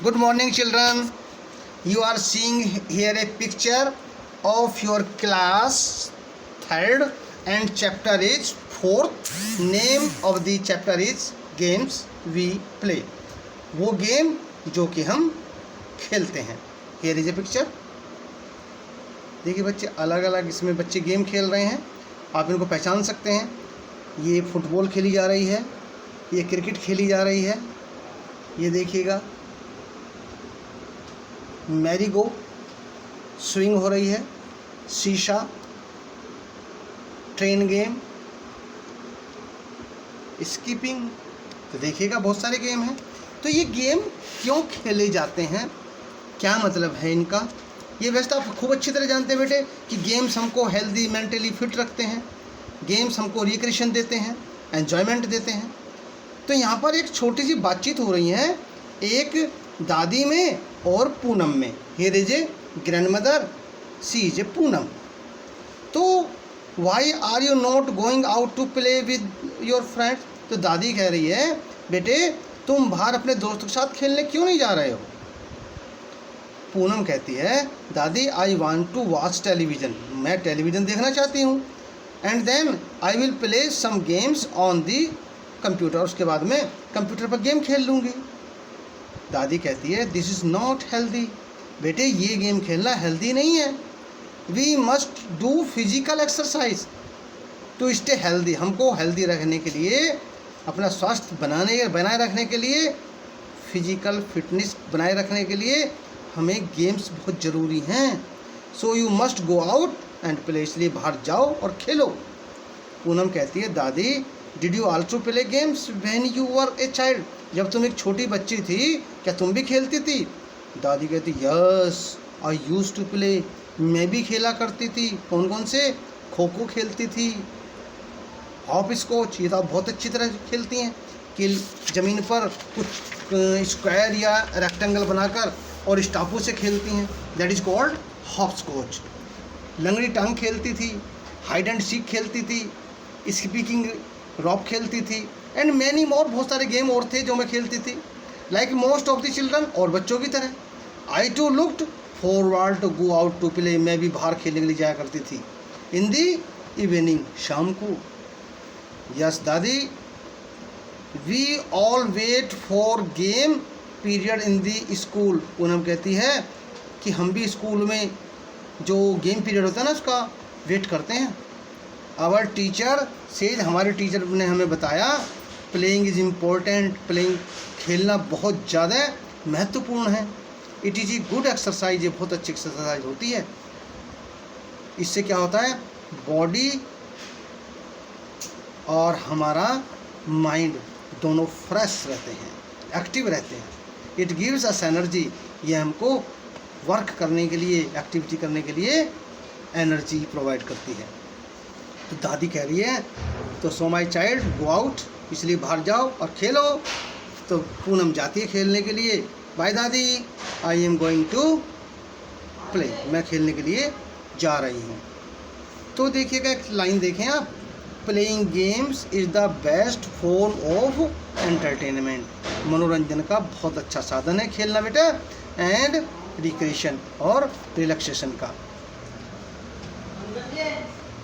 Good morning, children. You are seeing here a picture of your class third, and chapter is fourth. Name of the chapter is games we play. वो game जो कि हम खेलते हैं. Here is a picture. देखिए बच्चे, अलग अलग इसमें बच्चे गेम खेल रहे हैं. आप इनको पहचान सकते हैं. ये फुटबॉल खेली जा रही है, ये क्रिकेट खेली जा रही है. ये देखिएगा, मैरी गो स्विंग हो रही है, शीशा, ट्रेन गेम, स्कीपिंग. तो देखिएगा बहुत सारे गेम हैं. तो ये गेम क्यों खेले जाते हैं, क्या मतलब है इनका, ये वैसे आप खूब अच्छी तरह जानते हैं बेटे कि गेम्स हमको हेल्दी, मेंटली फिट रखते हैं. गेम्स हमको रिक्रिएशन देते हैं, एन्जॉयमेंट देते हैं. तो यहाँ पर एक छोटी सी बातचीत हो रही है एक दादी में और पूनम में. Here is a grandmother, she is a Poonam. तो why are you not going out to play with your friends. तो दादी कह रही है, बेटे तुम बाहर अपने दोस्तों के साथ खेलने क्यों नहीं जा रहे हो. पूनम कहती है, दादी I want to watch television, मैं टेलीविज़न देखना चाहती हूँ. And then I will play some games on the computer, उसके बाद में कंप्यूटर पर गेम खेल लूँगी. दादी कहती है, दिस इज़ नॉट हेल्दी. बेटे ये गेम खेलना हेल्दी नहीं है. We must do physical exercise to stay healthy. हमको हेल्दी रखने के लिए, अपना स्वास्थ्य बनाए रखने के लिए, फिजिकल फिटनेस बनाए रखने के लिए हमें गेम्स बहुत ज़रूरी हैं. So you must go out and play, इसलिए बाहर जाओ और खेलो. पूनम कहती है, दादी did you also play games when you were a child. जब तुम एक छोटी बच्ची थी क्या तुम भी खेलती थी. दादी कहती, yes I use to play, मैं भी खेला करती थी. कौन कौन से, खो खो खेलती थी, हॉप स्कॉच, ये तो आप बहुत अच्छी तरह खेलती हैं कि ज़मीन पर कुछ स्क्वायर या रेक्टेंगल बनाकर और स्टापू से खेलती हैं, that is called hopscotch. लंगड़ी टांग खेलती थी, हाइड एंड सीक खेलती थी, स्पीकिंग रॉप खेलती थी, एंड मैनी मोर, बहुत सारे गेम और थे जो मैं खेलती थी. Like most of the children, और बच्चों की तरह. I too looked forward to go out to play, मैं भी बाहर खेलने के लिए जाया करती थी. इन दी इवनिंग, शाम को. यस दादी, we all wait for game period in the school. Poonam कहती है कि हम भी स्कूल में जो गेम पीरियड होता है ना उसका वेट करते हैं. आवर टीचर सेज, हमारे टीचर ने हमें बताया, प्लेइंग इज़ इम्पोर्टेंट, प्लेइंग खेलना बहुत ज़्यादा महत्वपूर्ण है. It is a good exercise, ये बहुत अच्छी एक्सरसाइज होती है. इससे क्या होता है, बॉडी और हमारा माइंड दोनों फ्रेश रहते हैं, एक्टिव रहते हैं. इट गिव्स अस एनर्जी, ये हमको वर्क करने के लिए, एक्टिविटी करने के लिए एनर्जी प्रोवाइड करती है. तो दादी कह रही है, तो सो माई चाइल्ड गो आउट, इसलिए बाहर जाओ और खेलो. तो पूनम जाती है खेलने के लिए. बाय दादी, I am going to play, मैं खेलने के लिए जा रही हूँ. तो देखिएगा, एक लाइन देखें आप, playing games is the best form of entertainment. मनोरंजन का बहुत अच्छा साधन है खेलना बेटा, एंड रिक्रिएशन और रिलैक्सेशन का.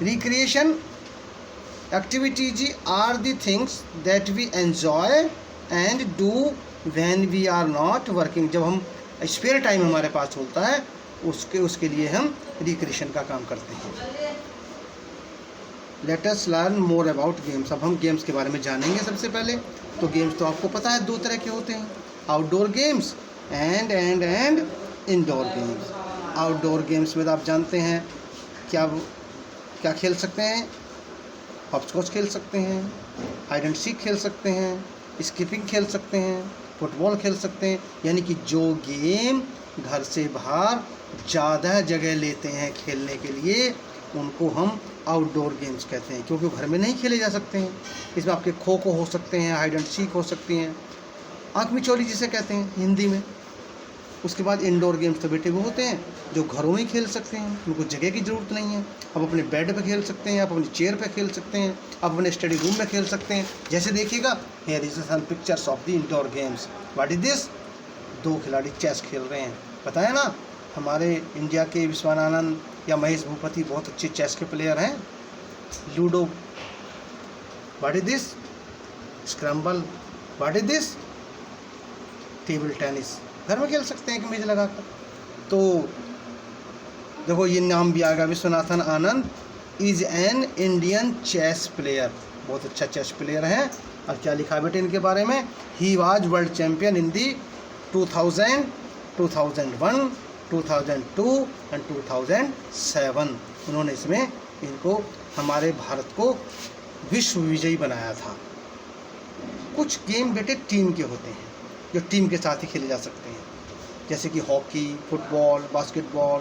Recreation activities are the things that we enjoy and do when we are not working. जब हम स्पेयर टाइम हमारे पास होता है उसके लिए हम रिक्रिएशन का काम करते हैं. Let us learn more about games. अब हम गेम्स के बारे में जानेंगे. सबसे पहले तो गेम्स तो आपको पता है दो तरह के होते हैं, outdoor games and indoor games. Outdoor games में तो आप जानते हैं क्या खेल सकते हैं, हॉपस्कॉच खेल सकते हैं, हाइड एंड सीक खेल सकते हैं, स्किपिंग खेल सकते हैं, फुटबॉल खेल सकते हैं. यानी कि जो गेम घर से बाहर ज़्यादा जगह लेते हैं खेलने के लिए, उनको हम आउटडोर गेम्स कहते हैं, क्योंकि घर में नहीं खेले जा सकते हैं. इसमें आपके खो खो हो सकते हैं, हाइड एंड सीक हो सकती हैं, आँख मिचौली जिसे कहते हैं हिंदी में. उसके बाद इंडोर गेम्स तो बेटे वो होते हैं जो घरों में ही खेल सकते हैं, उनको जगह की ज़रूरत नहीं है. आप अपने बेड पे खेल सकते हैं, आप अपनी चेयर पे खेल सकते हैं, आप अपने स्टडी रूम में खेल सकते हैं. जैसे देखिएगा, here is some pictures of the indoor games. What is this, 2 खिलाड़ी चेस खेल रहे हैं। पता है ना, हमारे इंडिया के विश्वानंद या महेश भूपति बहुत अच्छे चेस के प्लेयर हैं। Ludo, what is this? Scramble, what is this? Table tennis. घर में खेल सकते हैं एक मेज लगाकर। तो देखो ये नाम भी आ गया, Viswanathan Anand is an Indian chess player, बहुत अच्छा चेस प्लेयर है। और क्या लिखा है बेटे इनके बारे में? He was world champion in the 2000, 2001, 2002 and 2007। उन्होंने इसमें इनको हमारे भारत को विश्व विजयी बनाया था। कुछ गेम बेटे टीम के होते हैं जो टीम के साथ ही खेले जा सकते हैं, जैसे कि hockey, football, basketball,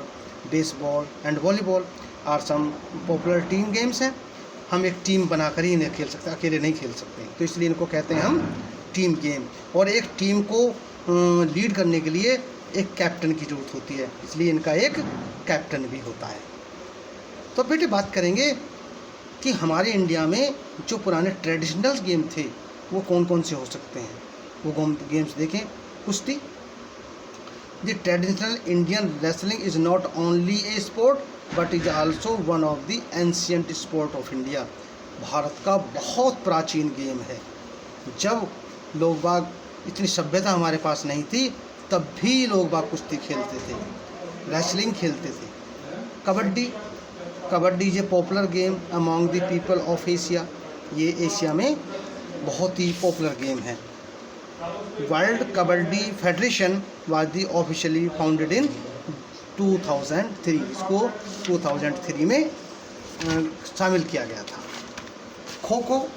baseball and volleyball are some popular team games हैं। हम एक टीम बनाकर ही इन्हें खेल सकते हैं, अकेले नहीं खेल सकते हैं। तो इसलिए इनको कहते हैं हम टीम गेम। और एक टीम को लीड करने के लिए एक कैप्टन की ज़रूरत होती है, इसलिए इनका एक कैप्टन भी होता है। तो बेटे बात करेंगे कि हमारे इंडिया में जो पुराने ट्रेडिशनल गेम थे वो कौन कौन से हो सकते हैं। वो गेम्स देखें। कुश्ती, the traditional Indian wrestling is not only a sport but is also one of the ancient sport of India. Bharat का बहुत प्राचीन गेम है। जब लोग बाग इतनी सभ्यता हमारे पास नहीं थी तब भी लोग बाग कुश्ती खेलते थे, रेसलिंग खेलते थे। Kabaddi, kabaddi is a popular game among the people of Asia. ये एशिया में बहुत ही पॉपुलर गेम है। World kabaddi federation was the officially founded in 2003। इसको 2003 में शामिल किया गया था। Kho kho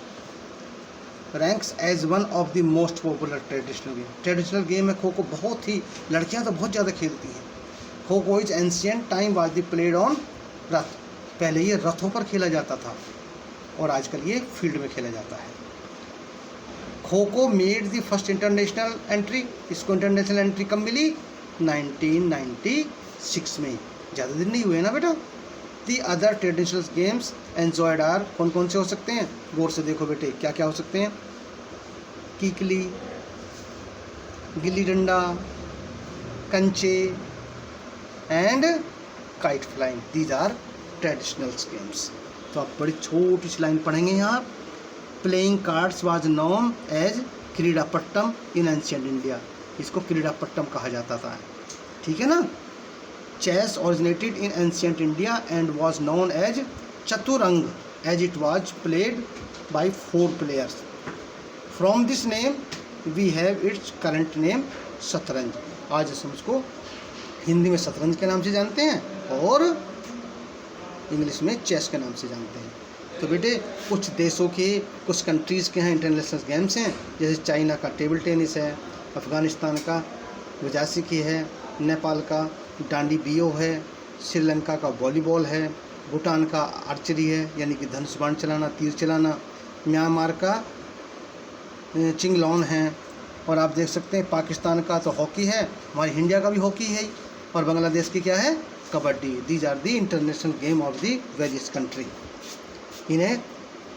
ranks as one of the most popular traditional game. Traditional game है खो खो, बहुत ही लड़कियां तो बहुत ज़्यादा खेलती हैं। खो kho is ancient time was the played on रथ। पहले ये रथों पर खेला जाता था और आजकल ये फील्ड में खेला जाता है। खो खो made the first international entry. इसको इंटरनेशनल एंट्री कब मिली? 1996 में। ज़्यादा दिन नहीं हुए ना बेटा। The other traditional games enjoyed are, कौन कौन से हो सकते हैं? गौर से देखो बेटे, क्या क्या हो सकते हैं? कीकली, gilli danda, kanche and kite flying. These are traditional games. तो आप बड़ी छोटी सी लाइन पढ़ेंगे यहाँ। Playing cards was known as Kridapattam in ancient India. इसको क्रीडापट्टम कहा जाता था, ठीक है ना। Chess originated in ancient India and was known as Chaturanga as it was played by 4 players. From this name we have its current name Shatranj. आज हम उसको हिंदी में शतरंज के नाम से जानते हैं और इंग्लिश में चेस के नाम से जानते हैं। तो बेटे कुछ देशों के, कुछ कंट्रीज़ के यहाँ इंटरनेशनल गेम्स हैं, जैसे चाइना का टेबल टेनिस है, अफ़गानिस्तान का वजासिकी है, नेपाल का डांडी बियो है, श्रीलंका का वॉलीबॉल है, भूटान का आर्चरी है यानी कि धनुष बाण चलाना, तीर चलाना, म्यांमार का चिंगलॉन है, और आप देख सकते हैं पाकिस्तान का तो हॉकी है, हमारी इंडिया का भी हॉकी है, और बांग्लादेश की क्या है? Kabaddi. These are the international game of the various country. इन्हें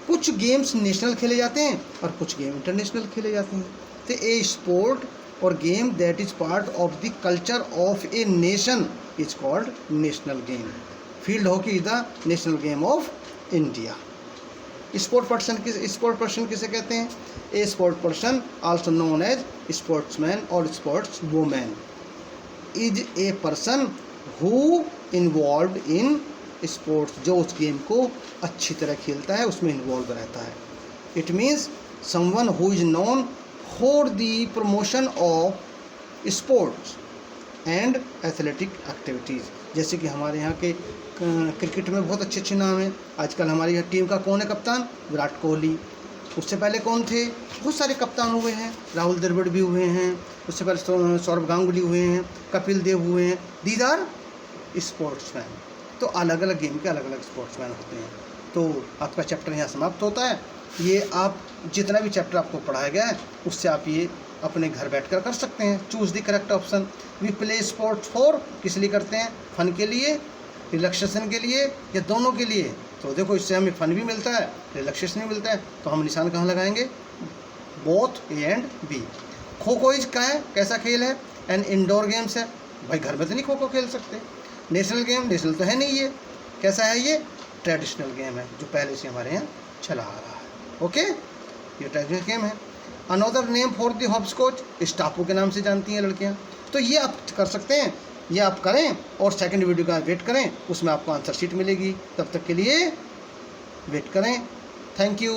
कुछ गेम्स नेशनल खेले जाते हैं और कुछ गेम इंटरनेशनल खेले जाते हैं। तो ए स्पोर्ट और game that is part of the culture of a nation is called national game. Field hockey is the national game of India. Sport person किसे कहते हैं? A sport person also known as sportsman और sports women is a person who involve in sports. जो उस game को अच्छी तरह खेलता है, उसमें इन्वॉल्व रहता है। It means someone who is known for the promotion of sports and athletic activities. जैसे कि हमारे यहाँ के क्रिकेट में बहुत अच्छे अच्छे नाम हैं। आजकल हमारी टीम का कौन है कप्तान? विराट कोहली। उससे पहले कौन थे? बहुत सारे कप्तान हुए हैं, राहुल द्रविड़ भी हुए हैं, उससे पहले सौरभ गांगुली हुए हैं, कपिल देव हुए हैं। These are sportsman. तो अलग अलग गेम के अलग अलग स्पोर्ट्समैन होते हैं। तो आपका चैप्टर यहाँ समाप्त होता है। ये आप जितना भी चैप्टर आपको पढ़ाया गया है उससे आप ये अपने घर बैठकर कर सकते हैं। Choose the correct option. We play sports for, किस लिए करते हैं? फन के लिए, रिलैक्सेशन के लिए, या दोनों के लिए? तो देखो इससे हमें फन भी मिलता है, रिलैक्सेशन भी मिलता है। तो हम निशान कहाँ लगाएंगे? Both A and B. Kho kho is क्या है? कैसा खेल है? एंड इंडोर गेम्स है, भाई घर में तो नहीं खो खो खेल सकते। नेशनल गेम, नेशनल तो है नहीं ये, कैसा है ये, ट्रेडिशनल गेम है जो पहले से हमारे यहाँ चला आ रहा है। ओके, ये ट्रेडिशनल गेम है। Another name for the hopscotch, इस टापू के नाम से जानती हैं लड़कियाँ। तो ये आप कर सकते हैं, ये आप करें और सेकंड वीडियो का वेट करें, उसमें आपको आंसर शीट मिलेगी। तब तक के लिए वेट करें। Thank you.